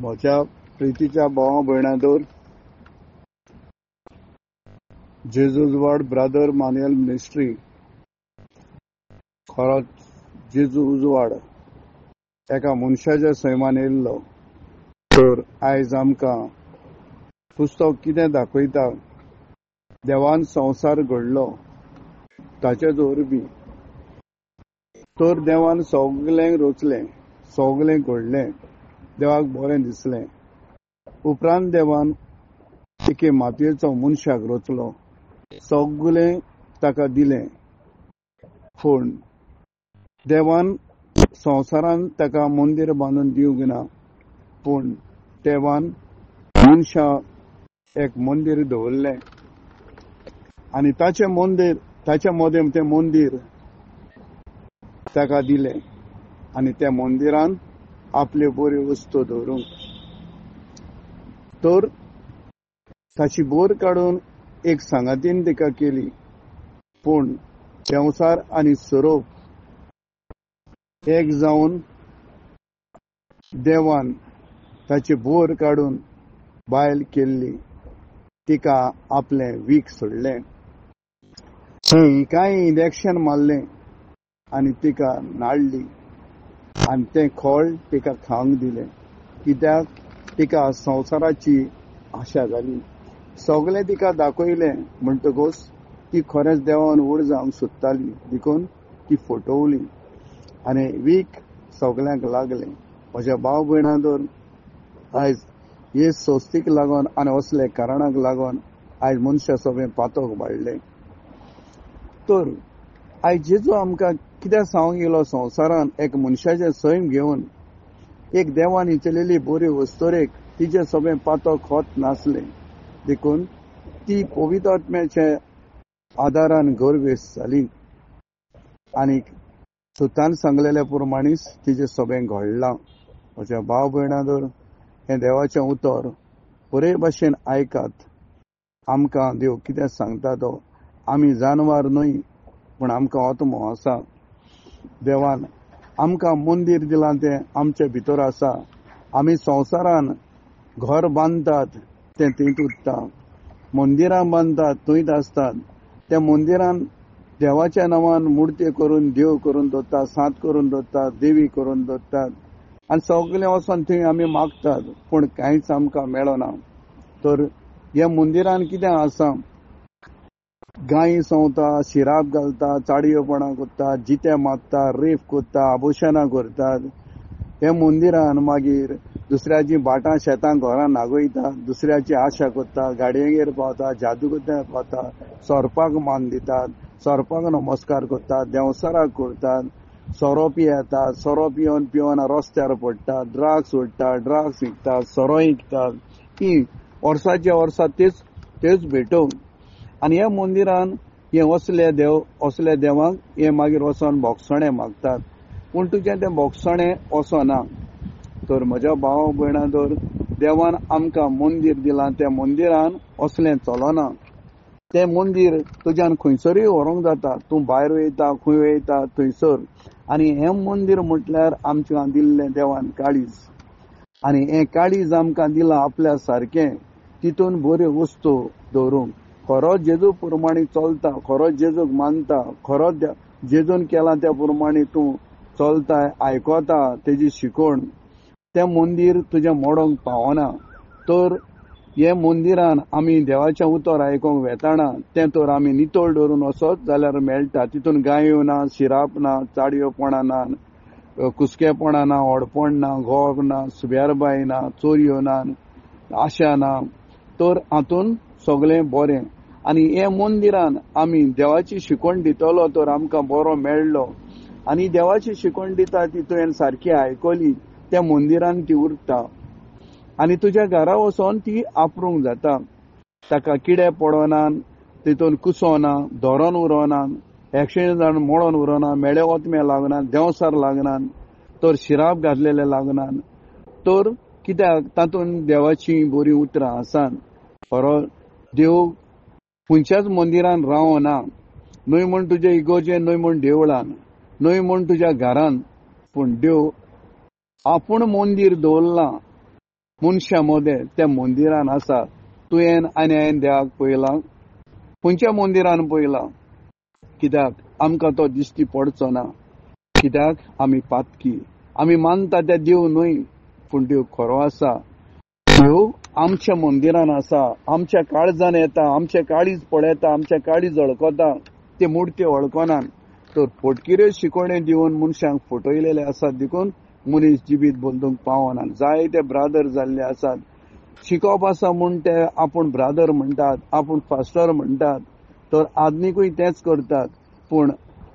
म्हज्या प्रितीच्या भावा भयणांदोर जेजूजवाड ब्रदर मॅन्युअल मिनिस्ट्री खरोच जेजू उजवाड एका मनशाच्या सैमान येयल्लो. तर आयज आमकां पुस्तक कितें दाखयता, देवान संवसार घडलो ताचे वरवीं. तर देवान सगळें रचलें, सगळें घडलें, देवाक बरें दिसलें. उपरांत देवान एके मातयेचो मनशाक रचलो, सगळें ताका दिलें. पूण देवान संवसारान ताका मंदीर बांदून दिवंक ना, पूण देवान मनशाक एक मंदीर दवरलें आनी ताचे मोदें तें मंदीर ताका दिलें आनी त्या मंदिरान आपल्यो बऱ्यो वस्तू दवरूंक. तर ताची बोर काडून एक सांगातीन तिका केली. पूण संवसार आनी सोरोप एक जावन देवान ताची बोर काडून बायल केल्ली, तिका आपलें वीख सोडलें. थंय कांय इंजेक्शन मारलें आनी तिका नाडली आनी तें खोळ तिका खावंक दिलें, कित्याक तिका संवसाराची आशा जाली. सगळें तिका दाखयलें म्हणटकूच ती खरेंच देवान व्हड जावंक सोदताली, देखून ती फटवली आनी वीख सगळ्यांक लागलें. म्हज्या भाव भयणांदोर, आयज हे सोस्तीक लागून आनी असले कारणाक लागून आयज मनशा सगळें पातक वाडलें. तर आयज जेजू आमकां कित्याक सांगूंक येयलो, संवसारान एक मनशाचें सैम घेवन एक देवान इचलेली बऱ्यो वस्तुरेक तिचें सगळें पातक होत नासलें, देखून ती पवित्र आत्म्याच्या आदारान गरवेस जाली आनी सुतान सांगलेल्या प्रमाणेच तिचें सगळें घडलां. म्हज्या भाव भयणांदोर, हें देवाचें उतर बरे भाशेन आयकात. आमकां देव कितें सांगता तो, आमी जानवार न्हय, पूण आमकां आत्मो आसा. देवान आमकां मंदीर दिलां, तें आमचे भितर आसा. आमी संवसारान घर बांदतात तें थंयच उरता, मंदिरां बांदतात थंयच आसतात. त्या मंदिरान देवाच्या नांवान मुर्त्यो करून देव करून दवरतात, सांत करून दवरतात, देवी करून दवरतात आनी सगळें वचोन थंय आमी मागतात, पूण कांयच आमकां मेळना. तर ह्या मंदिरान कितें आसा, गायी सवता, शिराप घालता, चाडयोपणां करतात, जिते मारतात, रेप करतात, आबुशनां करतात. हे मंदिरान मागीर दुसऱ्याची भाटां शेतां घरां नागयतात, दुसऱ्याची आशा करतात, गाडयेगेर पावतात, जादू करता पावतात, सोरपाक मान दितात, सोरपाक नमस्कार करतात, देवसराक करतात, सोरोप येतात, सोरोप येवन पिवन रस्त्यार पडटात, ड्रग्स सोडटात, ड्रग्स विकतात, सोरो विकतात. ही वर्साच्या वर्सा तेच भेटो. आनी ह्या मंदिरान हे असले देवाक हे मागीर वचोन बोगसणें मागतात, पूण तुजें तें बोगसणें वचना. तर म्हज्या भाव भयणांदोर, देवान आमकां मंदीर दिलां, त्या मंदिरान असलें चलना. तें मंदीर तुज्यान खंयसरूय व्हरूंक जाता, तूं भायर वयता, खंय वयता थंयसर. आनी हें मंदीर म्हटल्यार आमकां दिल्लें देवान काळीज, आनी हें काळीज आमकां दिलां आपल्या सारकें, तितून बऱ्यो वस्तू दवरूंक. खरोच जेजू प्रमाणे चलता, खरोच जेजूक मानता, खरोच जेजून केलां त्या प्रमाणे तूं चलता, आयकोता तेजी शिकवण, तें मंदीर तुजें मोडोंक पावना. तर हे मंदिरान आमी देवाचें उतर आयकोंक वेताना तें तर आमी नितळ दवरून वचत जाल्यार मेळटा. तितून गायो ना, शिराप ना, चाडयोपणां ना, कुसकेपणां ना, ओडपण ना, घोग ना, सुब्यारबाय ना, चोरयो ना, आशा ना. तर हातून सगळें बरें. आनी हे मंदिरान आमी देवाची शिकवण दितलो तर आमकां बरो मेळ्ळो, आनी देवाची शिकवण दिता ती तुवें सारकी आयकली, त्या मंदिरान ती उरता आनी तुज्या घरा वचोन ती आपुरूंक जाता. ताका किडे पडोना, तितून कुसोना, धोरोन उरोना, एक्सिडेंटान मोडोन उरोना, मेळे ओतमे लागना, देंवसार लागना, तर शिराप घातलेले लागना. तर कित्याक तातूंत देवाची बरी उतरां आसात. खरो देव खंयच्याच मंदिरान रावना, न्हय म्हण तुजे इगोजेन, न्हय म्हण देवळान, न्हय म्हण तुज्या घरान, पूण देव आपूण मंदीर दवरलां मनशा मोदें त्या मंदिरान आसा. तुवें आनी हांवें देवाक पळयलां, खंयच्या मंदिरान पळयलां? कित्याक आमकां तो दिश्टी पडचो ना. कित्याक आमी पातकी. आमी मानता ते देव न्हय, पूण देव खरो आसा. देव आमच्या मंदिरान आसा, आमच्या काळजान येता, आमच्या काळीज पळयता, आमच्या काळीज वळखता. ते मूर्ती वळखनात. तर फटकिऱ्यो शिकोवण्यो दिवन मनशांक फटयलेले आसात देखून मनीस जिबीत बोलूंक पावना. जायते ब्रादर जाल्ले आसात. शिकप आसा म्हूण ते आपूण ब्रादर म्हणटात, आपूण फास्टर म्हणटात. तर आदनिकूय तेच करतात. पूण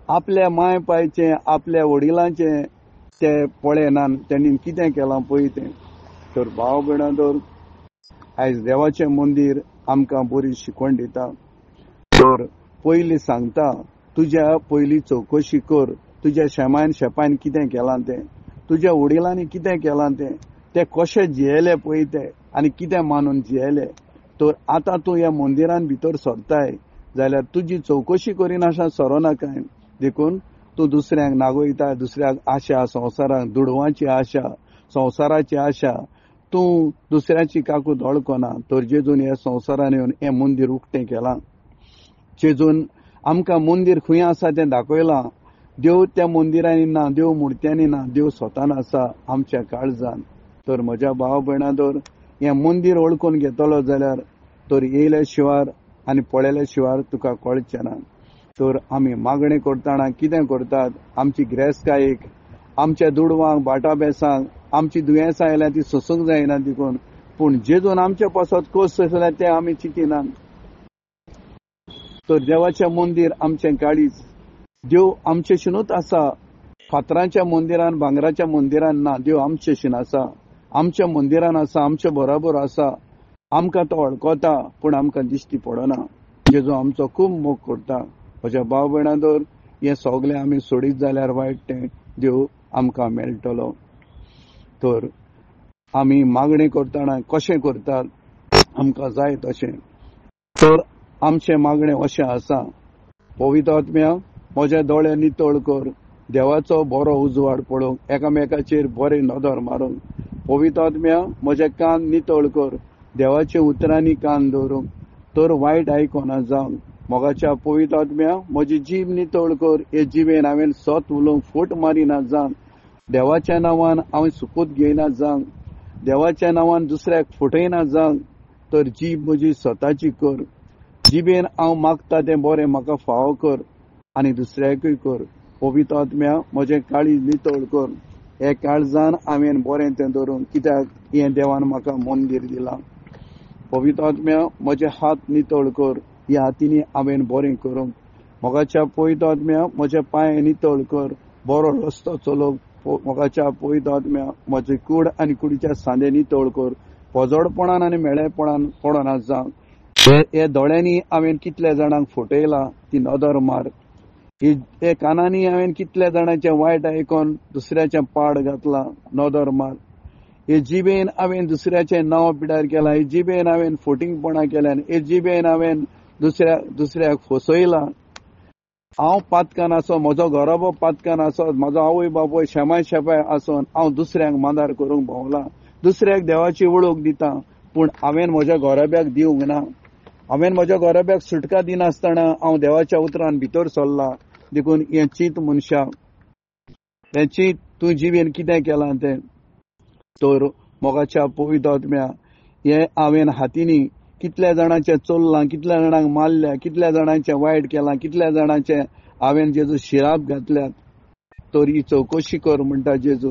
आपल्या माय पायचे, आपल्या वडिलांचे ते पळयनात. त्यांनी कितें केलां पळय तें. तर भाव भयणां, आयज देवाचें मंदिर आमकां बरी शिकवण दिता. तर पयलीं सांगता, तुज्या पयली चवकशी कर. तुज्या शेपायन कितें केलां तें, तुज्या वडिलांनी कितें केलां तें, ते कशे जियेले पळय ते आनी कितें मानून जियेले. तर आतां तूं ह्या मंदिरान भितर सरताय जाल्यार तुजी चवकशी करिनाशा सरोनाकाय. देखून तूं दुसऱ्यांक नागयता, दुसऱ्याक आशा, संवसाराक दुडवांची आशा, संवसाराची आशा. तूं दुसऱ्याची काकूट वळखना. तर जेजून ह्या संवसारान येवन हें मंदिर उक्तें केलां. जेजून आमकां मंदिर खंय आसा तें दाखयलां. देव त्या मंदिरांनी ना, देव मुर्त्यांनी ना, देव स्वतान आसा आमच्या काळजान. तर म्हज्या भाव भयणां, हें मंदिर वळखून घेतलो जाल्यार तर येयल्या शिवार आनी पळयल्या शिवार तुका कळचें ना. तर आमी मागणें करतना कितें करतात? आमची गिरेस्तकायेक, आमच्या दुडवांक, बाटा बेसांक, आमची दुयेंसां आयल्यां ती सोसूंक जायना देखून. पूण जेजून आमच्या पासत कस सोंसल्या तें आमी चिंतिनात. तर देवाचें मंदिर आमचें काळीज. देव आमचेशिनूच आसा. फातरांच्या मंदिरान, भांगराच्या मंदिरान ना. देव आमचेशीन आसा, आमच्या मंदिरान आसा, आमच्या बरोबर आसा. आमकां तो वळखता, पूण आमकां दिश्टी पडना. जेजू आमचो खूब मोग करता. म्हज्या भाव भयणां, हें सगळें आमी सोडीत जाल्यार वायट तें देव आमकां मेळटलो. तर आमी मागणी करतना कशें करतात? आमकां जाय तशें. तर आमचें मागणें अशें आसा, पवित्र आत्म्या, म्हजे दोळे नितळ कर. देवाचो बरो उजवाड पळोवंक, एकामेकाचेर बरे नदर मारूंक. पवित्र आत्म्या, म्हजे कान नितळ कर. देवाच्या उतरांनी कान दवरूंक. तर वायट आयकोना जावंक. मोगाच्या पवित्र आत्म्या, म्हजी जीब नितळ कर. हे जिबेन हांवें सत उलोवंक फट मारिना जावंक. देवाच्या नांवान हांव सुकूत घेयना जावंक. देवाच्या नांवान दुसऱ्याक फटयना जावंक. तर जीब म्हजी स्वताची कर. जिबेन हांव मागता तें बरें म्हाका फावो कर आनी दुसऱ्याकूय कर. पवित्र आत्म्या, म्हजें काळीज नितळ कर. हे काळजान हांवें बरें तें धरूंक, कित्याक हें देवान म्हाका मंदीर दिलां. पवित्र आत्म्या, म्हजे हात नितळ कर. ह्या हातींनी हांवें बरें करूंक. मोगाच्या पवित्र आत्म्या, म्हजे पांय नितळ कर. बरो रस्तो चलोवंक. मोगाच्या पवित्र आत्म्या, म्हजे कूड आनी कुडीच्या सांदे नितळ कर. पोजोडपणान आनी मेळेपणान पडना जावंक. हे दोळ्यांनी हांवें कितल्या जाणांक फटयलां ती नदर मार. हे कानांनी हांवें कितल्या जाणांचे वायट आयकोन दुसऱ्याचें पाड घातलां, नदर मार. हे जिबेन हांवें दुसऱ्याचें नांव पिड्यार केलां. हे जिबेन हांवें फटिंगपणां केल्यान. हे जिबेन हांवें दुसऱ्याक फसयलां. हांव पातकान आसो, म्हजो घराबो पातकान आसो, म्हजो आवय बापूय शेपाय आसोन हांव दुसऱ्यांक मांदार करूंक भोंवलां. दुसऱ्याक देवाची वळख दिता, पूण हांवें म्हज्या घोराब्याक दिवंक ना. हांवें म्हज्या घोराब्याक सुटका दिनासतना हांव देवाच्या उतरान भितर सरलां. देखून हें चिंत मनशाक. हें चिंत तूं जिबेन कितें केलां तें. तर मोगाच्या पवित्र आत्म्या, हें हांवें हातींनी कितल्या जाणांचें चोरलां, कितल्या जाणांक मारल्या, कितल्या जाणांचें वायट केलां, कितल्या जाणांचें हांवें जेजू शिराप घातल्यात. तर ही चवकशी कर म्हणटा जेजू.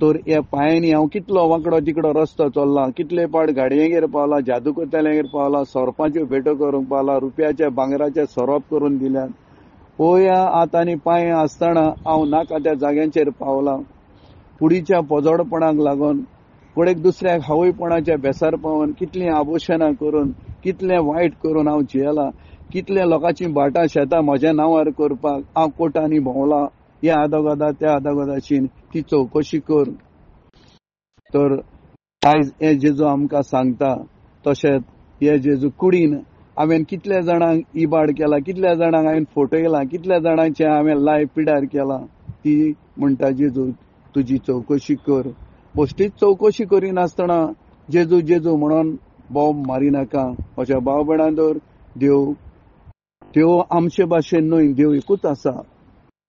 तर ह्या पांयांनी हांव कितलो वांकडो तिकडो रस्तो चल्लां, कितले पाट गाडयेगेर पावलां, जादू करतल्यांगेर पावलां, सोरपांच्यो भेटो करूंक पावलां, रुपयाचे भांगराचे सोरोप करून दिल्यात. ह्या हात आनी पांय आसतना हांव नाका त्या जाग्यांचेर पावलां. कुडीच्या पोजोडपणाक लागून, कोणेक दुसऱ्याक हावयपणाच्या बेसार पावून, कितलीं आभुशणां करून, कितलें वायट करून हांव जियेलां. कितल्या लोकांची बाटां शेतां म्हज्या नांवार करपाक हांव कोर्टांनी भोंवलां. ह्या आदोगादा त्या आदोगादाशीन ती चवकशी कर. तर आयज हे जेजू आमकां सांगता. तशेंच हे जेजू कुडीन हांवें कितल्या जाणांक इबाड केला, कितल्या जाणांक हांवें फटयलां, कितल्या जाणांचे हांवें लायफ पिड्यार केलां. ती म्हणटा जेजू तुजी चवकशी कर. बेश्टीच चवकशी करिनासतना जेजू जेजू म्हणून बॉम्ब मारी नाका. म्हज्या भाव भयणांदोर, देव आमचे भाशेन न्हय, देव एकूच आसा.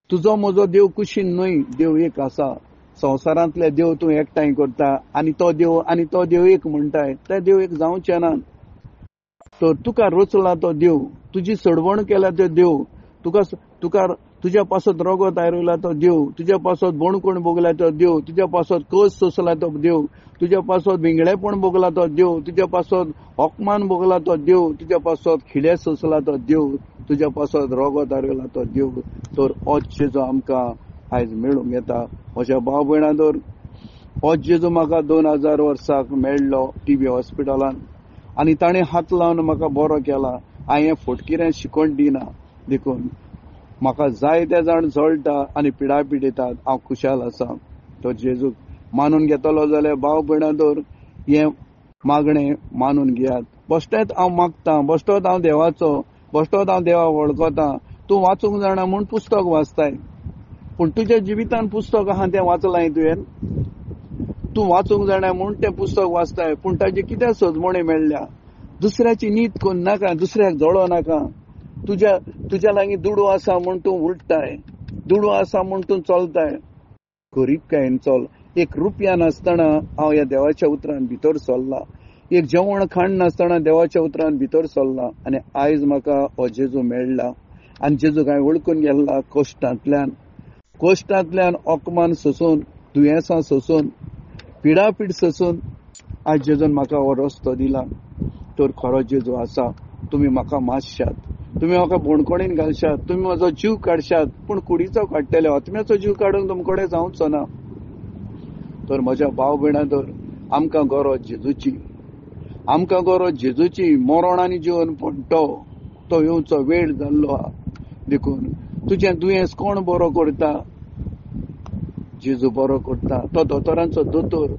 तुजो म्हजो देव कुशीन न्हय, देव एक आसा. संवसारांतले देव तूं एकठांय करता आनी तो देव एक म्हणटाय, ते देव एक जावचे ना. तर तुका रचला तो देव, तुजी सडवण केला तो देव, तुका तुज्या पासत रगत आयरयला तो देव, तुज्या पासत बोणकोण भोगला तो देव, तुज्या पासत कस सोंसला तो देव, तुज्या पासत भिंगडेपण भोगला तो देव, तुज्या पासत होकमान भोगला तो देव, तुज्या पासत खिडे सोंसला तो देव, तुज्या पासत रगत आयरयला तो देव. तर होच जेजू आमकां आयज मेळूंक येता. म्हज्या भाव भयणांदोर, होच जेजू म्हाका 2000 वर्साक मेळ्ळो टीबी हॉस्पिटलान, आनी ताणें हात लावन म्हाका बरो केला. हांवें फटकिरें शिकोण दिना देखून म्हाका जाय ते जाण जळटा आनी पिडा पिडयतात, हांव खुशाल आसा. तो जेजूक मानून घेतलो जाल्यार भाव भयणांदोर, हें मागणें मानून घेयात. बेश्टेच हांव मागतां, बेश्टोच हांव देवाचो, बेश्टोच हांव देवा वळखता. तूं वाचूंक जाणा म्हूण पुस्तक वाचताय, पूण तुज्या जिवितान पुस्तक आहा तें वाचलाय तुवें? तूं वाचूंक जाणा म्हूण तें पुस्तक वाचताय, पूण ताजे कितें सजमणी मेळ्ळ्या? दुसऱ्याची नीत कोण नाका, दुसऱ्याक जळो नाका. तुज्या लागीं दुडू आसा म्हूण तूं उलटाय, दुडू आसा म्हूण तूं चलताय. गरीबकायेन चल. 1 रुपया नासतना हांव ह्या देवाच्या उतरान भितर सरला, एक जेवण खाण नासतना देवाच्या उतरान भितर सरला, आनी आयज म्हाका हो जेजू मेळ्ळा. आनी जेजूक हांवें वळखून गेल्ला कोश्टांतल्यान ओकमान सोसून, दुयेंसां सोसून, पिडापीड सोसून आज जेजून म्हाका हो रस्तो दिला. तर खरो जेजू आसा. तुमी म्हाका मातशात, तुमी म्हाका बोणकोणीन घालशात, तुमी म्हजो जीव काडशात, पूण कुडीचो काडटले, आत्म्याचो जीव काडूंक तुमचे कडेन जावचो ना. तर म्हज्या भाव भयणांदोर, आमकां गरज जेजूची. मरण आनी जिवन पडटो तो येवचो वेळ जाल्लो आहा. देखून तुजें दुयेंस कोण बरो करता? जेजू बरो करता. तो दोतोरांचो दोतोर.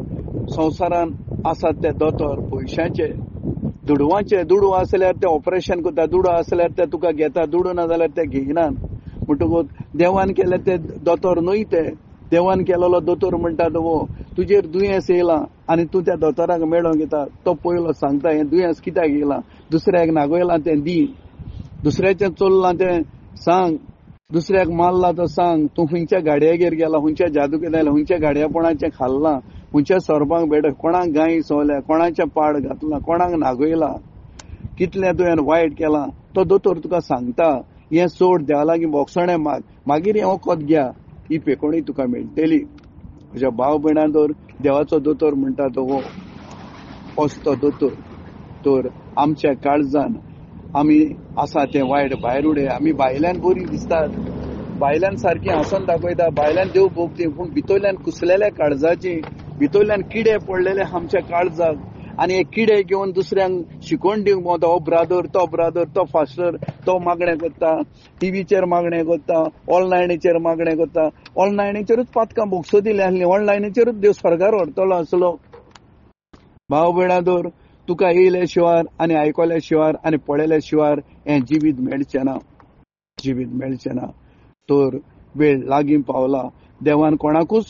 संवसारान आसात ते दोतोर पयशांचे, दुडवांचे. दुडू आसल्यार ते ऑपरेशन करता, दुडू आसल्यार ते तुका घेता, दुडू ना जाल्यार ते घेयनात. म्हणटकूच देवान केले ते दोतोर न्हय, ते देवान केलेलो दोतोर म्हणटा तो तुजेर दुयेंस येयला आनी तूं त्या दोतोराक मेळोंक येता. तो पयलो सांगता हें दुयेंस कित्याक येयलां, दुसऱ्याक नागयलां तें दी, दुसऱ्याचें चल्लां तें सांग, दुसऱ्याक मारला तो सांग. तूं खंयच्या गाडयेगेर गेला, खंयच्या जादू केला, खंयच्या गाडयापणाचें खाल्लां, खंयच्या सरपांक बेड, कोणाक गाय सोवल्या, कोणाच्या पाड घातला, कोणाक नागयला, कितलें तुवें वायट केलां, तो दोतोर तुका सांगता. हें सोड, देवा लागीं बोगसणें माग, मागीर हें वखद घ्या, ही पेकोणी तुका मेळटली. म्हज्या भाव भयणांदोर, देवाचो दोतोर म्हणटा तो होच तो दोतोर. तर आमच्या काळजान आमी आसा तें वायट भायर उडय. आमी भायल्यान बरी दिसतात, भायल्यान सारकी हांसून दाखयता, भायल्यान देव भोगती, पूण भितरल्यान कुसलेल्या काळजाची, भितरल्यान किडे पडलेले आमच्या काळजाक, आनी हे किडे घेवन दुसऱ्यांक शिकोवन दिवंक वता. हो ब्रादर, तो फास्टर, तो मागणें करता, टीव्हीचेर मागणें करता, ऑनलायनीचेर मागणें करता. ऑनलायनीचेरूच पातकां बोगसो दिली आसली, ऑनलायनीचेरूच देव स्वर्गार व्हरतलो आसलो. भाव भयणांदोर, तुका येयले शिवार आनी आयकल्या शिवार आनी पळयल्या शिवार हें जिवीत मेळचें ना. तर वेळ लागीं पावला. देवान कोणाकूच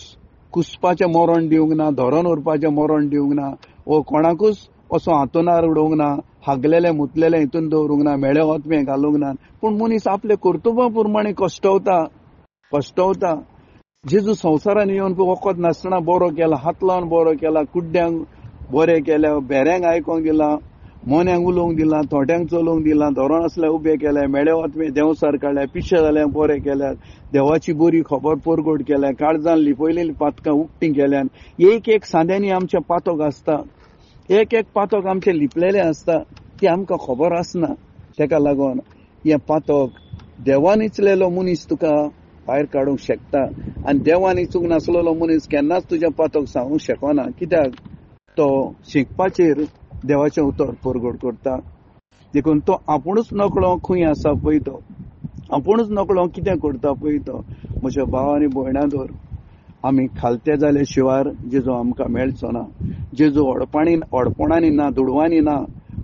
कुसपाचें मरण दिवंक ना, धरून उरपाचें मरण दिवंक ना, वो कोणाकूच असो हातोनार उडोवंक ना, हागलेले मुतलेले हितून दवरूंक ना, मेळे ओतमे घालूंक ना. पूण मनीस आपले कर्तुबा प्रमाणे कश्टवता. जेजू संवसारान येवन वखद नासतना बरो केला, हात लावन बरो केला, कुड्ड्यांक बरें केल्या, बेऱ्यांक आयकोंक दिलां, मोन्यांक उलोवंक दिलां, थोट्यांक चलोवंक दिलां, धोरण असल्या उबे केले, मेळे ओतमे देंवसार काडल्या, पिशे जाल्यांक बरें केल्यात, देवाची बरी खबर परगट केल्या, काळजान लिपयलेली पातकां उक्तीं केल्यान. एक सांद्यांनी आमचे पातक आसता, एक पातक आमचे लिपलेले आसता, ती आमकां खबर आसना. तेका लागून हें पातक देवान इचलेलो मनीस तुका भायर काडूंक शकता, आनी देवान इचूंक नासलेलो मनीस केन्नाच तुजें पातक सांगूंक शकना. कित्याक तो शिंकपाचेर देवाचें उतर परगट करता. देखून तो आपुणूच नकळो खंय आसा पळय, तो आपुणूच नकळो कितें करता पळय. तो म्हज्या भाव आनी भयणांदोर, आमी खालते जाले शिवार जेजू आमकां मेळचो ना. जेजू ओडपणांनी ना, दुडवांनी ना,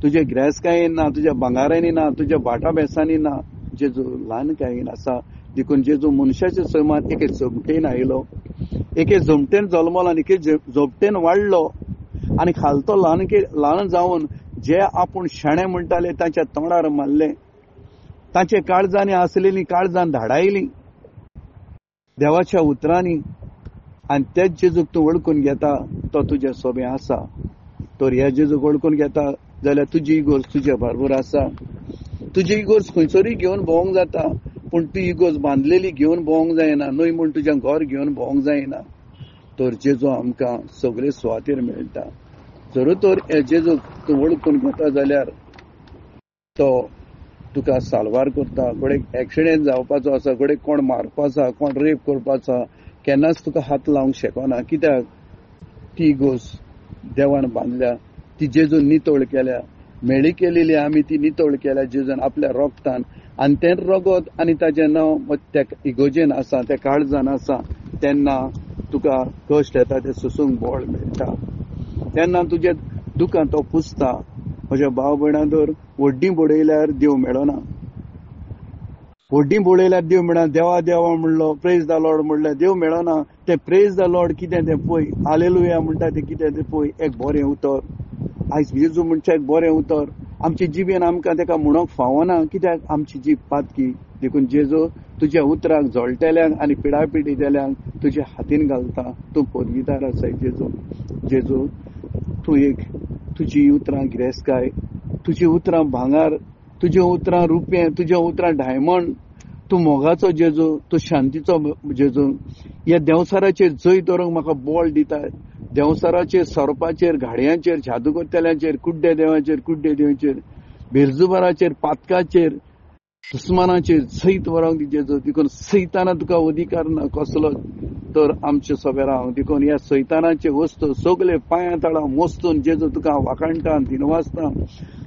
तुजे गिरेस्तकायेन ना, तुज्या भांगारांनी ना, तुज्या भाटा बेसांनी ना. जेजू ल्हानकायेन आसा. देखून जेजू मनशाच्या सैमात एके जमटेन आयलो, एके जमटेन जल्मलो आनी एके जमटेन वाडलो. आणि खालतो ल्हान जावन जे आपूण शेणे म्हणटाले ताच्या तोंडार मारले, ताचे काळजांनी आसलेली काळजां धाडायली देवाच्या उतरांनी, आणि तेच जेजूक तूं वळखून घेता तो तुजे सोबे आसा. तर ह्या जेजूक वळखून घेता जाल्यार तुजी इगोर्ज तुजे बरोबर आसा. तुजी इगोर्ज खंयसरूय घेवन भोवंक जाता, पूण ती इगोर्ज बांदलेली घेवन भोवंक जायना, न्हय म्हूण तुजें घर घेवन भोवंक जायना. तर जेजू आमकां सगळे सुवातेर मेळटा. जर तर हे जेजूक तूं वळखून घेता जाल्यार तो तुका साल्वार करता. कोणेक एक्सिडेंट जावपाचो आसा, कोणेक कोण मारपाचो आसा, कोण रेप करपाचो, केन्नाच तुका हात लावंक शकना. कित्याक ती इगोर्ज देवान बांदल्या, ती जेजून नितळ केल्या, मेळी केलेली आमी ती नितळ केल्या जेजून आपल्या रोगतान. आणि तें रगत आनी ताचें नांव त्या इगोजेन आसा, त्या काळजान आसा. तेन्ना तुका कश्ट येता ते सोसूंक बळ मेळटा. तेन्ना तुजे दुखां तो पुसता. म्हज्या भाव भयणांदर, व्हड्डी बुडयल्यार देव मेळना. व्हड्डी बुडयल्यार देव मेळना. देवा देवा म्हणलो, प्रेज द लॉर्ड म्हणल्यार देव मेळना. ते प्रेज द लॉर्ड कितें तें पळय, हालेलुया म्हणटा ते कितें तें पळय. एक बरें उतर आयज जेजू म्हणचे एक बरें उतर आमचे जिबेन आमकां तेका म्हणूंक फावना, कित्याक आमची जीब पातकी. देखून जेजू तुज्या उतराक जळटेल्यांक आनी पिडापिडितेल्यांक तुज्या हातीन घालता. तूं पोरगीदार आसाय जेजू. जेजू तूं एक तुजी उतरां गिरेस्तकाय, तुजी उतरां भांगार, तुज्या उतरां रुपें, तुज्या उतरां डायमंड. तूं मोगाचो जेजू, तूं शांतीचो जेजू. ह्या देंवसाराचेर जय दवरूंक म्हाका बळ दिता. देंवसाराचेर, सरपाचेर, घाडयांचेर, जादूकर्तेल्यांचेर, कुड्डे देवाचेर, बेलजुबाराचेर, पातकाचेर, दुस्मानाचेर सैत व्हरोंक जेजू. देखून सैताना तुका अधिकार ना कसलो. तर आमचे सोबे राव. देखून ह्या सैतानाचे वस्तू सगळे पांयां तळा मोस्तून जेजू तुका वाकाणटा, दिनवासता.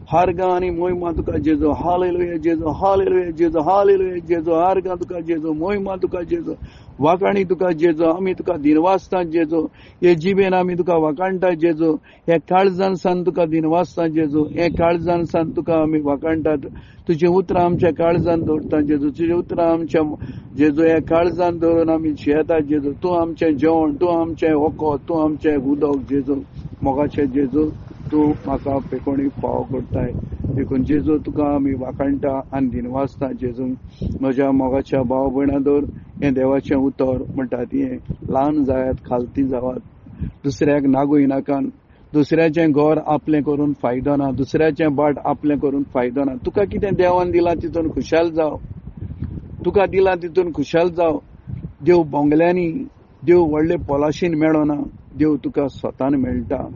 हारगां आनी मोहिमा तुका जेजू. हालेलुया जेजू, हालेलुया जेजू, हालेलुया जेजू. हारगां तुका जेजू, मोहिमा तुका जेजू, वाकाणी तुका जेजू. आमी तुका दिनवासता जेजू. हे जिबेन आमी तुका वाकाणटा जेजू. हे काळजान सान तुका दिनवासता जेजू. हे काळजान सान तुका आमी वाकाणटात. तुझे उतरां आमच्या काळजान दवरता जेजू. तुझे उतरां आमच्या जेजू हे काळजान दवरून आमी जियेता जेजू. तूं आमचें जेवण, तूं आमचें वखद, तूं आमचें उदक जेजू. मोगाचें जेजू तूं म्हाका पेकोणी फाव करताय. देखून जेजू तुका आमी वाकाणटा आनी दिनवासता जेजू. म्हज्या मोगाच्या भाव भयणांदर, हें देवाचें उतर म्हणटा ती ल्हान जायात, खालती जावात, दुसऱ्याक नागूय नाकान. दुसऱ्याचें घर आपलें करून फायदो ना, दुसऱ्याचें बाट आपलें करून फायदो ना. तुका कितें देवान दिलां तितून खुशाल जाव. तुका दिलां तितून खुशाल जाव. देव बोंगल्यांनी, देव व्हडले पोलाशीन मेळना, देव तुका स्वतान मेळटा.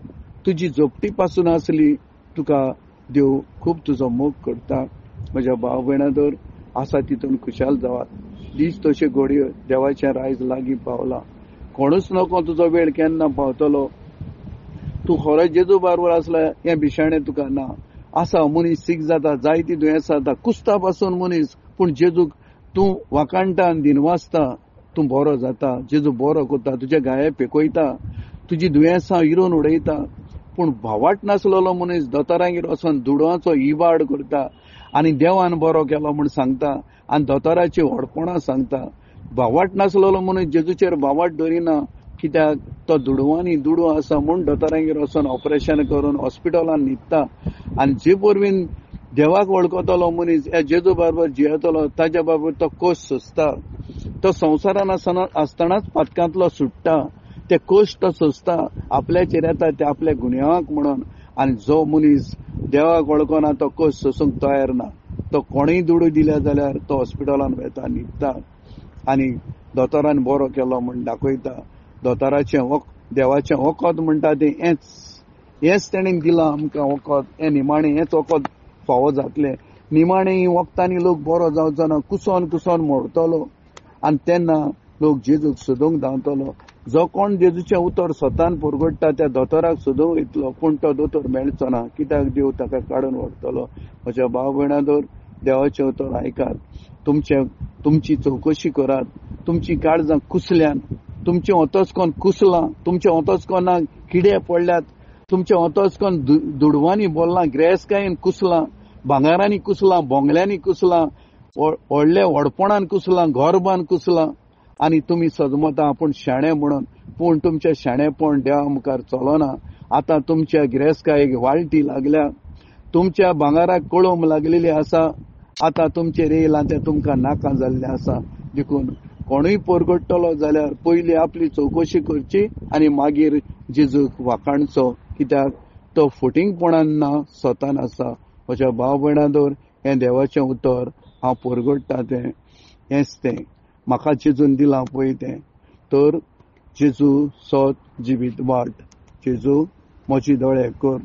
तुजी जोपटी पासून आसली तुका देव खूब तुजो मोग करता. म्हज्या भाव भयणांदर, आसा तितून खुशाल जावात. दीस तशे घडयो देवाचें रायज लागीं पावला. कोणूच नको तुजो वेळ केन्ना पावतलो. तूं खरो जेजू बरोबर आसला हें भिशाणें तुका ना. आसा मनीस सीख जाता, जायती दुयेंसां जाता, कुस्ता पासून मनीस, पूण जेजूक तूं वाकाणटा आनी दिनवासता, तूं बरो जाता. जेजू बरो करता, तुजे गाये पेकयता, तुजी दुयेंसां इरून उडयता. पूण भावाट नासलेलो मनीस दोतोरागेर वचून दुडवाचो इबाड करता आनी देवान बरो केलो म्हूण सांगता आनी दोतोराची व्हडपणां सांगता. भावाट नासलेलो मनीस जेजूचेर भावाट धरिना, कित्याक तो दुडवांनी दुडू आसा म्हूण दोतोरागेर वचून ऑपरेशन करून हॉस्पिटलान न्हिदता. आनी जे परवीन देवाक वळखतलो मनीस ह्या जेजू बरोबर जियेतलो, ताच्या बरोबर तो कोश सोंसता. तो संवसारान आसतनाच पातकांतलो सुट्टा. ते कोश तो सोंसता, आपल्याचेर येता ते आपल्या गुन्यांवाक म्हणून. आनी जो मनीस देवाक वळखना तो कोश सोंसूंक तयार ना. तो कोणीय दुडू दिल्या जाल्यार तो हॉस्पिटलान वता, न्हिदता आनी दोतोरान बरो केलो म्हूण दाखयता. दोतोराचें देवाचें वखद म्हणटा तें हेंच तेणेन दिलां आमकां वखद. हें निमाणें हेंच वखद फावो जातलें. निमाणें वखदांनी लोक बरो जावचो ना, कुसोन मोडटलो आनी तेन्ना लोक जेजूक सोदूंक धांवतलो. जो कोण जेजूचें उतर स्वतान परगडटा त्या दोतोराक सोदूंक वयतलो, पूण तो दोतोर मेळचो ना, कित्याक देव ताका काडून व्हरतलो. म्हज्या भाव भयणांदर, देवाचें उतर आयकात. तुमची चवकशी करात. तुमची काळजां कुसल्यान, तुमचें ओतोचकोन कुसलां, तुमचें ओतोचकोनाक किडे पडल्यात, तुमचें ओतोचकोन दुडवांनी बोल्लां, गिरेस्तकायेन कुसलां, भांगारांनी कुसलां, बोंगल्यांनी कुसलां, व्हडल्या व्हडपणान कुसलां, गोरबान कुसलां. आनी तुमी सजमता आपूण शाणे म्हणून, पूण तुमचें शाणेपण देवा मुखार चलना. आता तुमच्या गिरेस्कायेक वाळटी लागल्या, तुमच्या भांगाराक कळोम लागलेली आसा. आता तुमचे रेला ते तुमकां नाका जाल्ले आसा. देखून कोणूय परगट्टलो जाल्यार पयली आपली चवकशी करची आनी मागीर जेजूक वाखाणचो, कित्याक तो फटिंगपणान ना, स्वतान आसा. म्हज्या भाव भयणांदोर, हें देवाचें उतर हांव परगट्टा तें हेंच तें म्हाका जेजून दिलां पळय तें. तर जेजू सोत जिवीत वाट. जेजू म्हजी दोळे कर,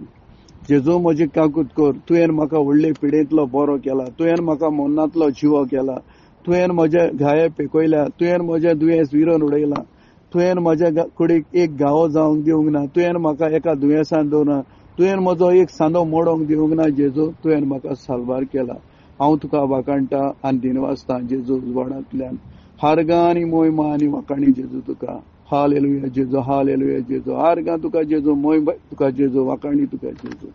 जेजू म्हजी काकूट कर. तुवें म्हाका व्हडले पिडेंतलो बरो केला, तुवें म्हाका मरणांतलो जिवो केला, तुवें म्हजे घाये पिकयल्या, तुवें म्हजें दुयेंस विरोन उडयलां, तुवें म्हज्या कुडीक एक गावो जावंक दिवंक ना, तुवें म्हाका एका दुयेंसान दवरना, तुवें म्हजो एक सांदो मोडोंक दिवंक ना. जेजू तुवें म्हाका सालवार केला. हांव तुका वाखाणटा आनी दिनवासता जेजू उजवाडांतल्यान. हारगां आनी मोहिमा आनी वाखाणी जेजू तुका. हालेलुया जेजू, हालेलुया जेजू. हारगां तुका जेजू, मोहिमा तुका जेजू, वाखाणी तुका जेजू.